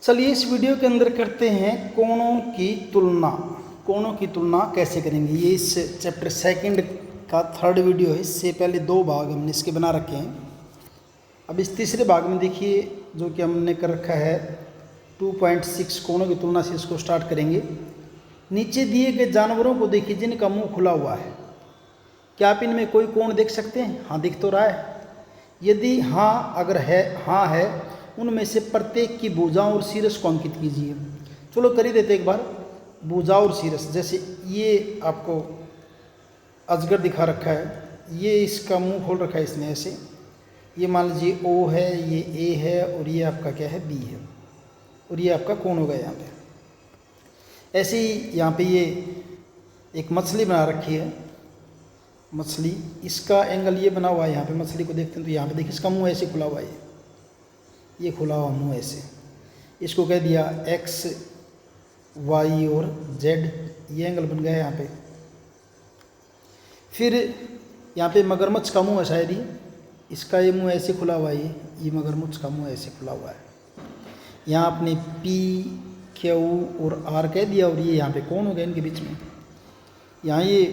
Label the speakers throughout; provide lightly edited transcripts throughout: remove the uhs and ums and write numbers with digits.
Speaker 1: चलिए इस वीडियो के अंदर करते हैं कोणों की तुलना। कोणों की तुलना कैसे करेंगे, ये इस चैप्टर सेकंड का थर्ड वीडियो है। इससे पहले दो भाग हमने इसके बना रखे हैं। अब इस तीसरे भाग में देखिए जो कि हमने कर रखा है 2.6 कोणों की तुलना से इसको स्टार्ट करेंगे। नीचे दिए गए जानवरों को देखिए जिनका मुंह खुला हुआ है, क्या आप इनमें कोई कोण देख सकते हैं? हाँ, दिख तो रहा है। यदि हाँ अगर है हाँ है, उनमें से प्रत्येक की भुजाओं और शीर्ष को अंकित कीजिए। चलो कर ही देते एक बार। भुजा और शीर्ष, जैसे ये आपको अजगर दिखा रखा है, ये इसका मुंह खोल रखा है इसने ऐसे। ये मान लीजिए ओ है, ये ए है और ये आपका क्या है बी है, और ये आपका कोण होगा यहाँ पे। ऐसे ही यहाँ पे ये एक मछली बना रखी है, मछली, इसका एंगल ये बना हुआ है। यहाँ पे मछली को देखते हैं तो यहाँ पे देखिए इसका मुंह ऐसे खुला हुआ है, ये खुला हुआ मुंह ऐसे। इसको कह दिया एक्स वाई और जेड, ये एंगल बन गया यहाँ पे। फिर यहाँ पे मगरमच्छ का मुंह है शायद ही, इसका ये मुंह ऐसे खुला हुआ है, ये मगरमच्छ का मुंह ऐसे खुला हुआ है। यहाँ आपने पी क्यू और आर कह दिया और ये यहाँ पे कौन हो गया इनके बीच में। यहाँ ये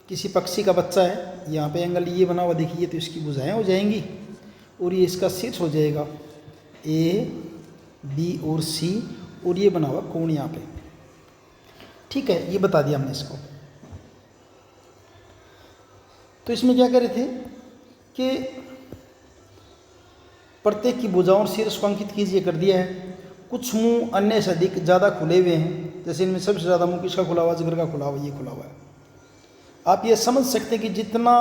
Speaker 1: किसी पक्षी का बच्चा है, यहाँ पे एंगल ये बना हुआ देखिए, तो इसकी भुजाएं हो जाएंगी और ये इसका शीर्ष हो जाएगा ए बी और सी, और ये बना हुआ कोण यहाँ पे। ठीक है, ये बता दिया हमने इसको। तो इसमें क्या कह रहे थे कि प्रत्येक की भुजाओं और शीर्ष को अंकित कीजिए, कर दिया है। कुछ मुंह अन्य से अधिक ज़्यादा खुले हुए हैं, जैसे इनमें सबसे ज़्यादा मुंह किसका खुला हुआ, जिगर का खुला हुआ, ये खुला हुआ है। आप ये समझ सकते हैं कि जितना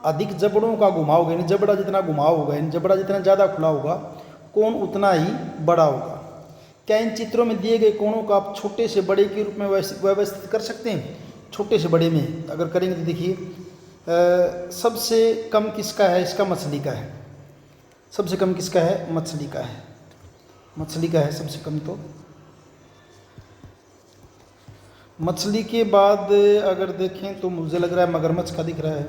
Speaker 1: अधिक जबड़ों का घुमाव होगा, जबड़ा जितना घुमाव होगा, जबड़ा जितना ज़्यादा खुला होगा, कोण उतना ही बड़ा होगा। क्या इन चित्रों में दिए गए कोणों को आप छोटे से बड़े के रूप में व्यवस्थित कर सकते हैं? छोटे से बड़े में अगर करेंगे तो देखिए सबसे कम किसका है, इसका मछली का है। सबसे कम किसका है? मछली का है। मछली का है सबसे कम। तो मछली के बाद अगर देखें तो मुझे लग रहा है मगरमच्छ का दिख रहा है।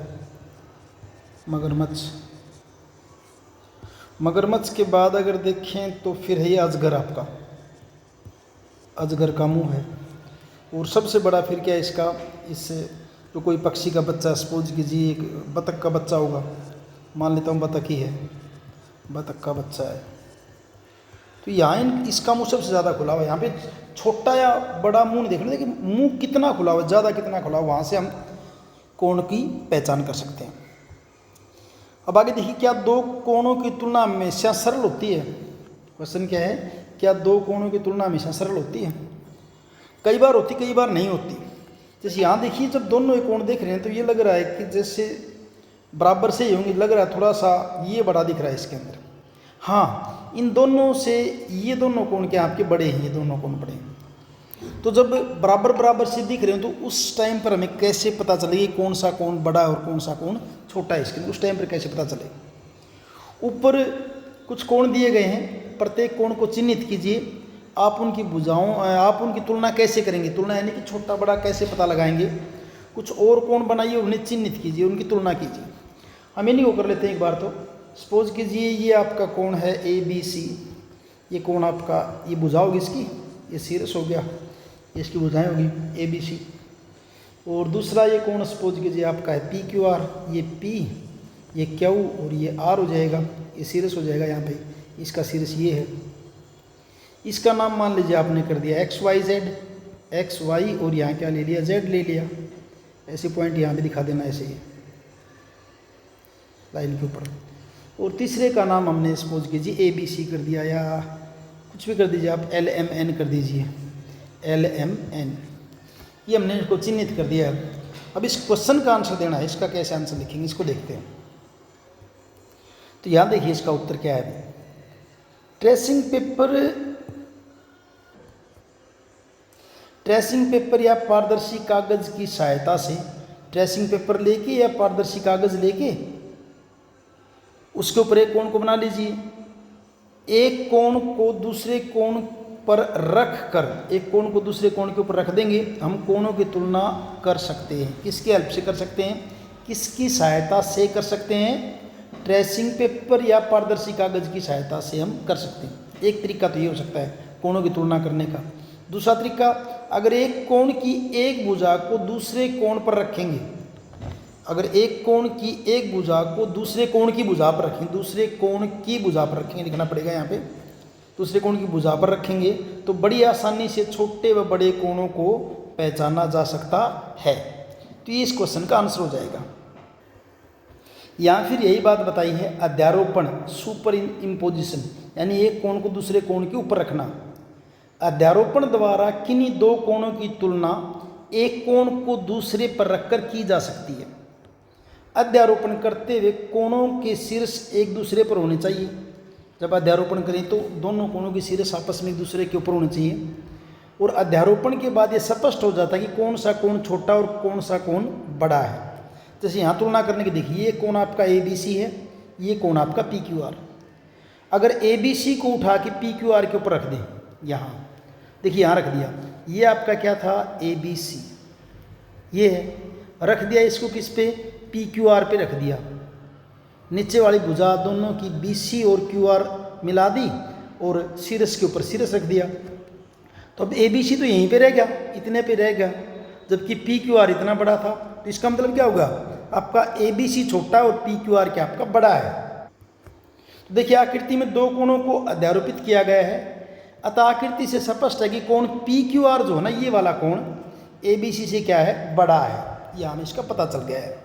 Speaker 1: मगरमच्छ के बाद अगर देखें तो फिर है ये अजगर, आपका अजगर का मुंह है। और सबसे बड़ा फिर क्या है इसका, इससे जो कोई पक्षी का बच्चा, सपोज कीजिए एक बतख का बच्चा होगा, मान लेता हूँ बतख ही है, बतख का बच्चा है, तो यहाँ इसका मुंह सबसे ज़्यादा खुला हुआ है। यहाँ पे छोटा या बड़ा मुंह नहीं देखना, देखिए मुंह कितना खुला हुआ है, ज़्यादा कितना खुला हुआ, वहाँ से हम कोण की पहचान कर सकते हैं। अब आगे देखिए, क्या दो कोणों की तुलना हमेशा सरल होती है? क्वेश्चन क्या है, क्या दो कोणों की तुलना हमेशा सरल होती है? कई बार होती, कई बार नहीं होती। जैसे यहाँ देखिए जब दोनों ही कोण देख रहे हैं तो ये लग रहा है कि जैसे बराबर से ही होंगे, लग रहा है थोड़ा सा ये बड़ा दिख रहा है इसके अंदर। हाँ, इन दोनों से ये दोनों कोण क्या आपके बड़े हैं, ये दोनों कोण बड़े हैं। तो जब बराबर बराबर से दिख रहे हैं तो उस टाइम पर हमें कैसे पता चलेगा कौन सा कोण बड़ा है और कौन सा कोण छोटा है इसके अंदर? उस टाइम पर कैसे पता चलेगा? ऊपर कुछ कोण दिए गए हैं, प्रत्येक कोण को चिन्हित कीजिए। आप उनकी भुजाओं, आप उनकी तुलना कैसे करेंगे? तुलना यानी कि छोटा बड़ा कैसे पता लगाएंगे? कुछ और कोण बनाइए, उन्हें चिन्हित कीजिए, उनकी तुलना कीजिए। हम इन्हीं को कर लेते हैं एक बार। तो सपोज कीजिए ये आपका कोण है ए बी सी, ये कोण आपका, ये भुजा होगी इसकी, ये शीर्ष हो गया, ये इसकी भुजाएं होगी ए बी सी। और दूसरा ये कोण सपोज कीजिए आपका है पी क्यू आर, ये पी, ये क्यू और ये आर हो जाएगा, ये शीर्ष हो जाएगा यहाँ पे, इसका शीर्ष ये है। इसका नाम मान लीजिए आपने कर दिया X Y Z, X Y और यहाँ क्या ले लिया, जेड ले लिया। ऐसे पॉइंट यहाँ पे दिखा देना ऐसे ही लाइन के ऊपर। और तीसरे का नाम हमने सपोज कीजिए ए बी सी कर दिया, या कुछ भी कर दीजिए आप, एल एम एन कर दीजिए, एल एम एन। ये हमने इसको चिन्हित कर दिया। अब इस क्वेश्चन का आंसर देना है, इसका कैसे आंसर लिखेंगे इसको देखते हैं। तो यहाँ देखिए इसका उत्तर क्या है। ट्रेसिंग पेपर या पारदर्शी कागज की सहायता से, ट्रेसिंग पेपर लेके या पारदर्शी कागज लेके उसके ऊपर एक कोण को बना लीजिए। एक कोण को दूसरे कोण पर रख कर, एक कोण को दूसरे कोण के ऊपर रख देंगे, हम कोणों की तुलना कर सकते हैं। किसकी हेल्प से कर सकते हैं? किसकी सहायता से कर सकते हैं? ट्रेसिंग पेपर या पारदर्शी कागज की सहायता से हम कर सकते हैं। एक तरीका तो ये हो सकता है कोणों की तुलना करने का। दूसरा तरीका, अगर एक कोण की एक भुजा को दूसरे कोण पर रखेंगे, अगर एक कोण की एक भुजा को दूसरे कोण की भुजा पर रखेंगे, दूसरे कोण की भुजा पर रखेंगे, लिखना पड़ेगा यहाँ पे, दूसरे कोण की भुजा पर रखेंगे तो बड़ी आसानी से छोटे व बड़े कोणों को पहचाना जा सकता है। तो ये इस क्वेश्चन का आंसर हो जाएगा। या फिर यही बात बताई है अध्यारोपण, सुपर इम्पोजिशन, यानी एक कोण को दूसरे कोण के ऊपर रखना। अध्यारोपण द्वारा किन्हीं दो कोणों की तुलना एक कोण को दूसरे पर रखकर की जा सकती है। अध्यारोपण करते हुए कोणों के शीर्ष एक दूसरे पर होने चाहिए। जब अध्यारोपण करें तो दोनों कोणों के शीर्ष आपस में एक दूसरे के ऊपर होने चाहिए। और अध्यारोपण के बाद ये स्पष्ट हो जाता है कि कौन सा कोण छोटा और कौन सा कोण बड़ा है। जैसे यहाँ तुलना करने की देखिए, ये कोण आपका ABC है, ये कोण आपका PQR। अगर ABC को उठा के PQR के ऊपर रख दें, यहाँ देखिए यहाँ रख दिया, ये आपका क्या था ABC, ये है, रख दिया इसको किस पे, PQR पे रख दिया। नीचे वाली भुजा दोनों की BC और QR मिला दी और शीर्ष के ऊपर शीर्ष रख दिया। तो अब ABC तो यहीं पे रह गया, इतने पे रह गया, जबकि PQR इतना बड़ा था। तो इसका मतलब क्या होगा, आपका ABC छोटा और PQR क्या आपका बड़ा है। तो देखिए आकृति में दो कोणों को अध्यारोपित किया गया है, अतः आकृति से स्पष्ट है कि कोण PQR जो है ना, ये वाला कोण ABC से क्या है, बड़ा है। यह हमें इसका पता चल गया है।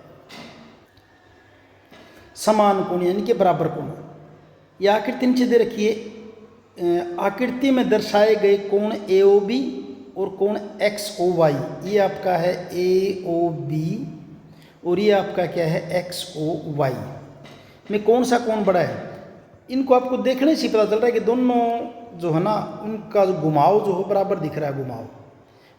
Speaker 1: समान कोण यानी कि बराबर कोण। यह आकृति नीचे दे रखिए, आकृति में दर्शाए गए कोण AOB और कोण XOY, ये आपका है AOB और ये आपका क्या है XOY में कौन सा कोण बड़ा है। इनको आपको देखने से पता चल रहा है कि दोनों जो है ना, उनका घुमाव जो है बराबर दिख रहा है। घुमाव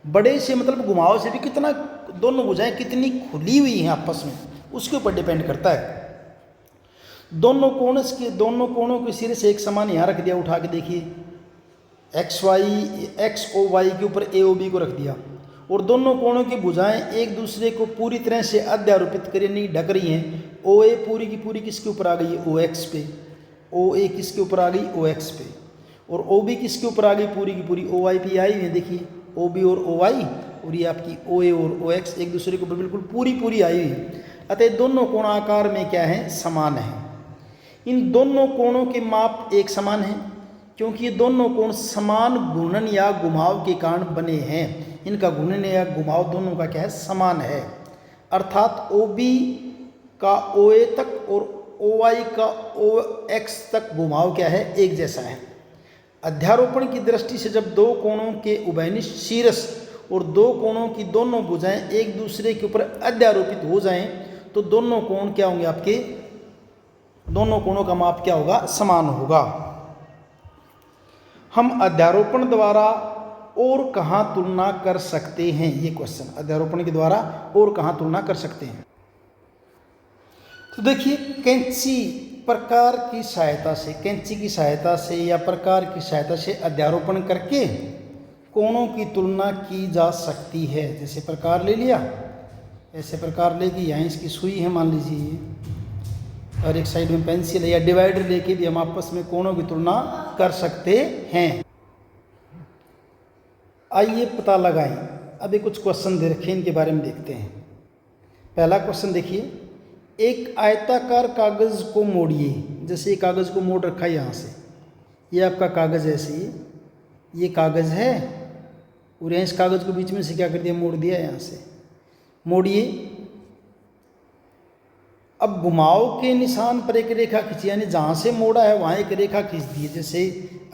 Speaker 1: बड़े से मतलब घुमाव से भी कितना, दोनों भुजाएं कितनी खुली हुई हैं आपस में, उसके ऊपर डिपेंड करता है। दोनों कोणों के सिरे से एक समान यहाँ रख दिया, उठा के देखिए, XOY के ऊपर AOB को रख दिया और दोनों कोणों की भुजाएं एक दूसरे को पूरी तरह से अध्यारोपित कर नहीं ढक रही हैं। OA पूरी की पूरी किसके ऊपर आ गई है, OX पे। OA किसके ऊपर आ गई, OX पे। और OB किसके ऊपर आ गई, पूरी की पूरी OY पे आई हुई है। देखिए OB और OY और ये आपकी OA और OX एक दूसरे के ऊपर बिल्कुल पूरी आई हुई है। अतः दोनों कोण आकार में क्या है, समान है। इन दोनों कोणों के माप एक समान हैं क्योंकि ये दोनों कोण समान घूर्णन या घुमाव के कारण बने हैं। इनका घूर्णन या घुमाव दोनों का क्या है, समान है। अर्थात OB का OA तक और OY का OX तक घुमाव क्या है, एक जैसा है। अध्यारोपण की दृष्टि से जब दो कोणों के उभयनिष्ठ शीर्ष और दो कोणों की दोनों भुजाएं एक दूसरे के ऊपर अध्यारोपित हो जाएं तो दोनों कोण क्या होंगे आपके, दोनों कोणों का माप क्या होगा, समान होगा। हम अध्यारोपण द्वारा और कहाँ तुलना कर सकते हैं, ये क्वेश्चन, अध्यारोपण के द्वारा और कहाँ तुलना कर सकते हैं। तो देखिए कैंची प्रकार की सहायता से, कैंची की सहायता से या प्रकार की सहायता से अध्यारोपण करके कोणों की तुलना की जा सकती है। जैसे प्रकार ले लिया, ऐसे प्रकार लेके यहाँ इसकी सुई है मान लीजिए, और एक साइड में पेंसिल है या डिवाइडर लेके भी हम आपस में कोणों की तुलना कर सकते हैं। आइए पता लगाएं। अभी कुछ क्वेश्चन दे रखे हैं, इनके बारे में देखते हैं। पहला क्वेश्चन देखिए, एक आयताकार कागज़ को मोड़िए। जैसे ये कागज़ को मोड़ रखा है यहाँ से, ये आपका कागज़ ऐसे ये कागज़ है और यहाँ इस कागज़ को बीच में से क्या कर दिया, मोड़ दिया यहाँ से। मोड़िए। अब घुमाव के निशान पर एक रेखा खींची, यानी जहाँ से मोड़ा है वहाँ एक रेखा खींच दी है। जैसे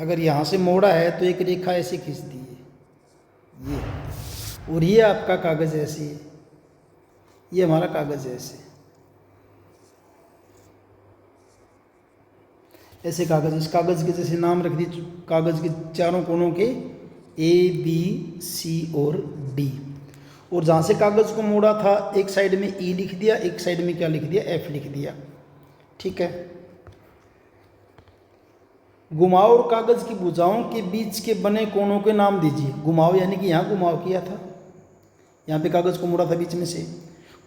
Speaker 1: अगर यहाँ से मोड़ा है तो एक रेखा ऐसे खींच दी है ये, और ये आपका कागज़ ऐसे है, ये हमारा कागज़ ऐसे, ऐसे कागज़, इस कागज़ के जैसे नाम रख दिए कागज़ के चारों कोनों के ABC और D। और जहाँ से कागज़ को मोड़ा था एक साइड में E लिख दिया, एक साइड में क्या लिख दिया, F लिख दिया। ठीक है। घुमाव और कागज़ की भुजाओं के बीच के बने कोणों के नाम दीजिए। घुमाव यानी कि यहाँ घुमाव किया था, यहाँ पे कागज़ को मोड़ा था बीच में से।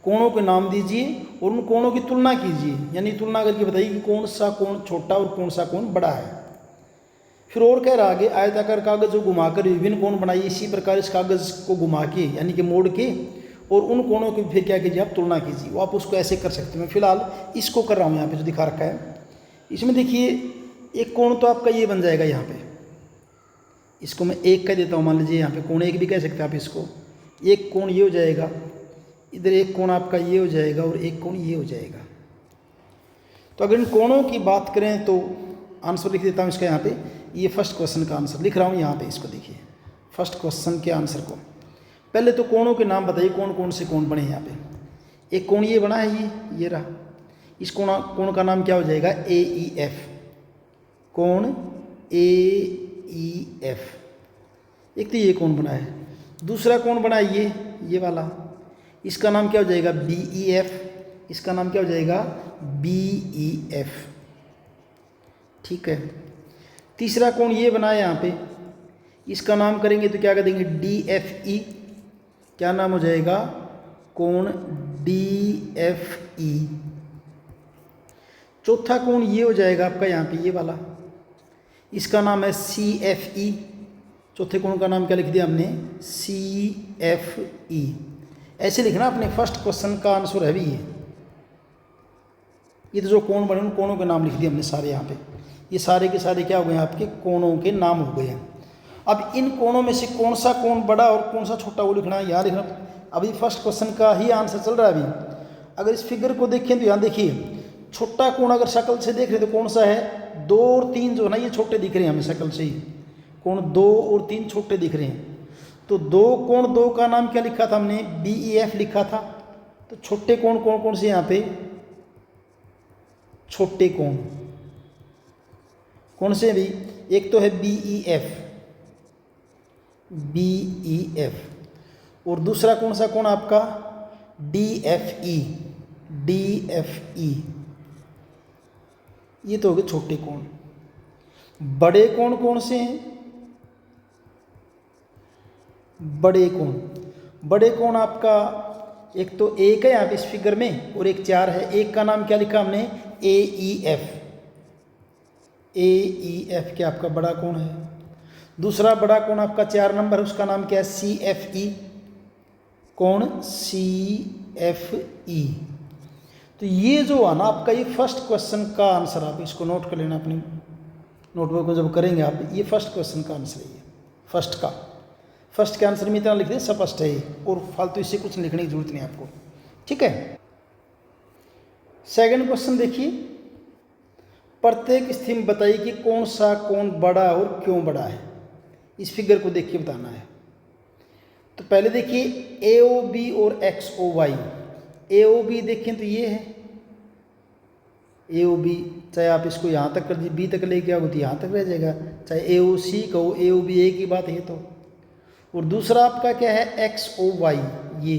Speaker 1: कोणों के नाम दीजिए और उन कोणों की तुलना कीजिए, यानी तुलना करके बताइए कि कौन सा कोण छोटा और कौन सा कोण बड़ा है। फिर और कह रहा आगे, आयताकार कागज को घुमाकर विभिन्न कोण बनाइए, इसी प्रकार इस कागज को घुमा के यानी कि मोड़ के और उन कोणों की फिर क्या कीजिए आप तुलना कीजिए। वो आप उसको ऐसे कर सकते हैं। मैं फिलहाल इसको कर रहा हूँ यहाँ पे जो दिखा रखा है। इसमें देखिए एक कोण तो आपका ये बन जाएगा यहाँ पे, इसको मैं एक कह देता हूँ, मान लीजिए यहाँ पे कोण एक भी कह सकते हैं आप इसको। एक कोण ये हो जाएगा, इधर एक कोण आपका ये हो जाएगा और एक कोण ये हो जाएगा। तो अगर इन कोणों की बात करें तो आंसर लिख देता हूँ इसका यहाँ पे। ये फर्स्ट क्वेश्चन का आंसर लिख रहा हूँ यहाँ पे, इसको देखिए फर्स्ट क्वेश्चन के आंसर को। पहले तो कोणों के नाम बताइए, कौन कौन से कोण बने यहाँ पे। एक कोण ये बना है, ये रहा। इस कोण का नाम क्या हो जाएगा, ए ई एफ, कोण ए ई एफ। एक तो ये कोण बना है। दूसरा कोण बना है ये वाला, इसका नाम क्या हो जाएगा, बी ई एफ। इसका नाम क्या हो जाएगा, बी ई एफ। ठीक है। तीसरा कोण ये बना है यहाँ पे, इसका नाम करेंगे तो क्या कर देंगे, डी एफ ई। क्या नाम हो जाएगा, कोण डी एफ ई। चौथा कोण ये हो जाएगा आपका यहाँ पे ये वाला, इसका नाम है सी एफ ई। चौथे कोण का नाम क्या लिख दिया हमने, सी एफ ई। ऐसे लिखना अपने फर्स्ट क्वेश्चन का आंसर है भी ये तो जो कोण बने उन कोणों के नाम लिख दिए हमने सारे यहाँ पे। ये सारे के सारे क्या हो गए आपके, कोणों के नाम हो गए हैं। अब इन कोणों में से कौन सा कोण बड़ा और कौन सा छोटा वो लिखना है, यहाँ लिखना। अभी फर्स्ट क्वेश्चन का ही आंसर चल रहा है अभी। अगर इस फिगर को देखें तो यहाँ देखिए, छोटा कोण अगर शक्ल से देख रहे तो कौन सा है, 2 और 3 जो है ना ये छोटे दिख रहे हैं हमें शक्ल से ही। कोण 2 और 3 छोटे दिख रहे हैं। तो कोण 2 का नाम क्या लिखा था हमने, बी ई एफ लिखा था। तो छोटे कोण कौन कौन से यहाँ पे, छोटे कोण कौन से भी, एक तो है B E F, B E F. और दूसरा कौन सा कोण आपका, D F E, D F E. ये तो हो गए छोटे कोण। बड़े कोण कौन से हैं, बड़े कोण आपका एक तो एक है यहाँ पे इस फिगर में और एक 4 है। एक का नाम क्या लिखा हमने, ए ई एफ। ए ई एफ क्या आपका बड़ा कोण है। दूसरा बड़ा कोण आपका 4 नंबर, उसका नाम क्या है, सी एफ ई, कोण सी एफ ई। तो ये जो है ना आपका ये फर्स्ट क्वेश्चन का आंसर, आप इसको नोट कर लेना अपनी नोटबुक में जब करेंगे आप। ये फर्स्ट क्वेश्चन का आंसर है, ये फर्स्ट के आंसर में इतना लिख दें, स्पष्ट है और फालतू इससे कुछ लिखने की जरूरत नहीं आपको। ठीक है। सेकंड क्वेश्चन देखिए, प्रत्येक स्थिति में बताइए कि कौन सा कोण बड़ा और क्यों बड़ा है। इस फिगर को देख के बताना है। तो पहले देखिए ए ओ बी और एक्स ओ वाई। ए ओ बी देखें तो ये है ए ओ बी, चाहे आप इसको यहाँ तक कर बी तक लेके आओगे तो यहाँ तक रह जाएगा, चाहे ए ओ सी कहो, ए ओ बी एक ही बात है तो। और दूसरा आपका क्या है, एक्स ओ वाई ये।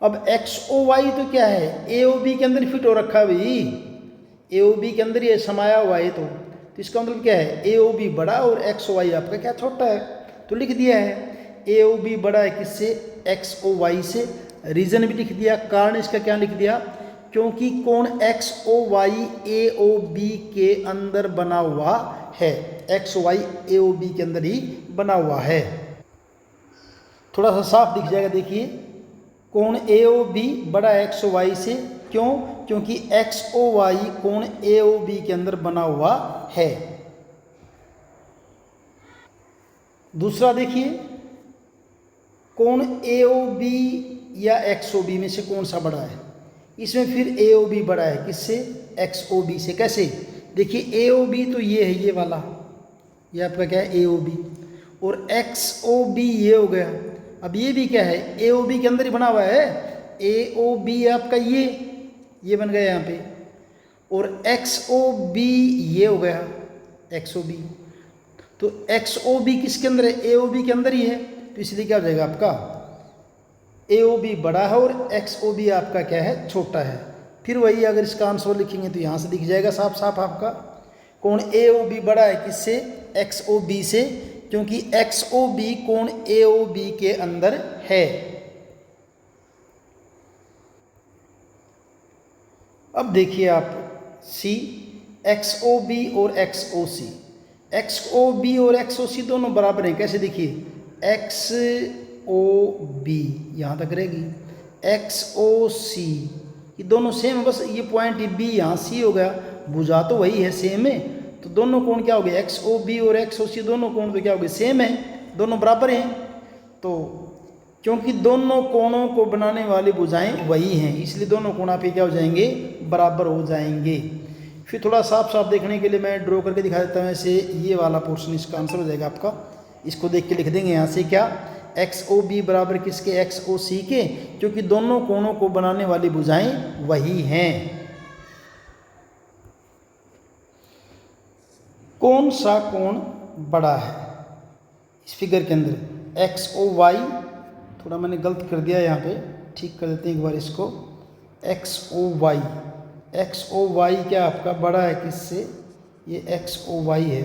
Speaker 1: अब एक्स ओ वाई तो क्या है, ए ओ बी के अंदर फिट हो रखा है भाई, ए ओ बी के अंदर ये समाया हुआ है। तो इसका मतलब क्या है, ए ओ बी बड़ा और एक्स ओ वाई आपका क्या छोटा है। तो लिख दिया है ए ओ बी बड़ा है किससे, एक्स ओ वाई से। रीजन भी लिख दिया, कारण इसका क्या लिख दिया, क्योंकि कोण एक्स ओ वाई ए ओ बी के अंदर बना हुआ है। एक्स ओ वाई ए ओ बी के अंदर ही बना हुआ है। थोड़ा सा साफ दिख जाएगा, देखिए कोण ए ओ बी बड़ा एक्स ओ वाई से। क्यों, क्योंकि एक्स ओ वाई कोण ए ओ बी के अंदर बना हुआ है। दूसरा देखिए, कोण ए ओ बी या एक्स ओ बी में से कौन सा बड़ा है। इसमें फिर ए ओ बी बड़ा है किससे, एक्स ओ बी से। कैसे, देखिए ए ओ बी तो ये है, ये वाला, ये आपका क्या है ए ओ बी, और एक्स ओ बी ये हो गया। अब ये भी क्या है, ए ओ बी के अंदर ही बना हुआ है। ए ओ बी आपका ये बन गया यहाँ पे, और एक्स ओ बी ये हो गया एक्स ओ बी। तो एक्स ओ बी किसके अंदर है, ए ओ बी के अंदर ही है। तो इसलिए क्या हो जाएगा आपका, ए ओ बी बड़ा है और एक्स ओ बी आपका क्या है, छोटा है। फिर वही अगर इसका आंसर लिखेंगे तो यहाँ से दिख जाएगा साफ साफ आपका, कोण ए ओ बी बड़ा है किससे, एक्स ओ बी से, क्योंकि एक्स ओ बी कोण ए ओ बी के अंदर है। अब देखिए आप सी, एक्स ओ बी और एक्स ओ सी, एक्स ओ बी और एक्स ओ सी दोनों बराबर हैं। कैसे देखिए एक्स ओ बी यहाँ तक रहेगी, एक्स ओ सी ये दोनों सेम है, बस ये पॉइंट बी यहाँ सी हो गया, भुजा तो वही है, सेम है, तो दोनों कोण क्या हो गए, एक्स ओ बी और एक्स ओ सी दोनों कोण तो क्या हो गए, सेम है, दोनों बराबर हैं। तो क्योंकि दोनों कोणों को बनाने वाली भुजाएं वही हैं, इसलिए दोनों कोण आपके क्या हो जाएंगे, बराबर हो जाएंगे। फिर थोड़ा साफ साफ देखने के लिए मैं ड्रॉ करके दिखा देता हूँ। ऐसे ये वाला पोर्शन इसका आंसर हो जाएगा आपका, इसको देख के लिख देंगे यहाँ से क्या, एक्स ओ बी बराबर किसके, एक्स ओ सी के, क्योंकि दोनों कोणों को बनाने वाली भुजाएं वही हैं। कौन सा कोण बड़ा है इस फिगर के अंदर, एक्स ओ वाई, थोड़ा मैंने गलत कर दिया यहाँ पे, ठीक कर देते हैं एक बार इसको, X O Y, X O Y क्या आपका बड़ा है किससे, ये एक्स ओ वाई है,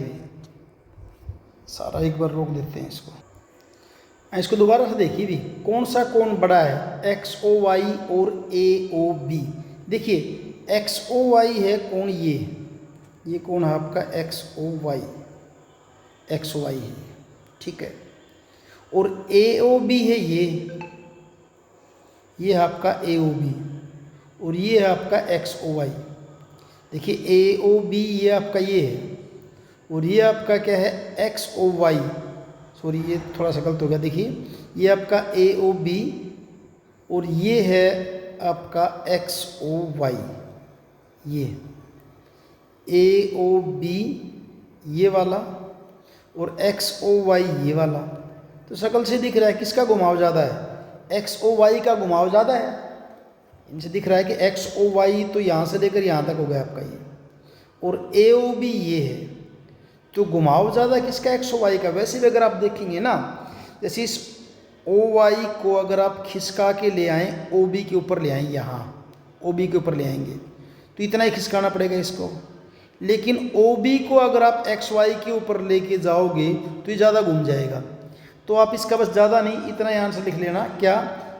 Speaker 1: सारा एक बार रोक देते हैं इसको दोबारा से देखिए भी, कौन सा कोण बड़ा है, एक्स ओ वाई और ए ओ बी। देखिए एक्स ओ वाई है कोण, ये कोण है आपका X O Y, X O Y है, ठीक है, और ए ओ बी है ये है आपका ए ओ बी, और ये है आपका एक्स ओ वाई। देखिए ए ओ बी ये आपका ये है, और ये आपका क्या है, एक्स ओ वाई, सॉरी ये थोड़ा सा गलत हो गया, देखिए ये आपका ए ओ बी और ये है आपका एक्स ओ वाई, ये ए ओ बी ये वाला और एक्स ओ वाई ये वाला। तो शक्ल से दिख रहा है किसका घुमाव ज़्यादा है, एक्स ओ वाई का घुमाव ज़्यादा है। इनसे दिख रहा है कि एक्स ओ वाई तो यहाँ से लेकर यहाँ तक हो गया आपका ये, और ए ओ बी ये है, तो घुमाव ज़्यादा किसका, एक्स ओ वाई का। वैसे भी अगर आप देखेंगे ना, जैसे इस ओ वाई को अगर आप खिसका के ले आएँ ओ बी के ऊपर ले आएँ, यहाँ ओ बी के ऊपर ले आएंगे तो इतना ही खिसकाना पड़ेगा इसको, लेकिन ओ बी को अगर आप एक्स वाई के ऊपर लेके जाओगे तो ये ज़्यादा घूम जाएगा। तो आप इसका बस ज़्यादा नहीं इतना ही आंसर लिख लेना क्या,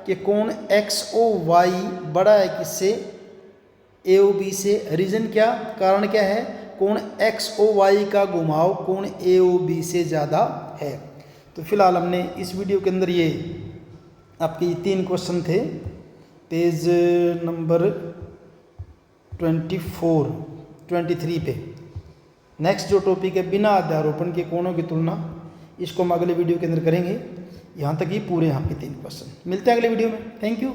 Speaker 1: कि कोण एक्स ओ वाई बड़ा है किससे, ए ओ बी से। रीज़न क्या, कारण क्या है, कोण एक्स ओ वाई का घुमाव कोण ए ओ बी से ज़्यादा है। तो फिलहाल हमने इस वीडियो के अंदर ये आपके ये 3 क्वेश्चन थे, पेज नंबर 23 पे। नेक्स्ट जो टॉपिक है बिना अध्यारोपण के कोणों की तुलना, इसको हम अगले वीडियो के अंदर करेंगे। यहाँ तक ही पूरे यहाँ पे 3 क्वेश्चन। मिलते हैं अगले वीडियो में, थैंक यू।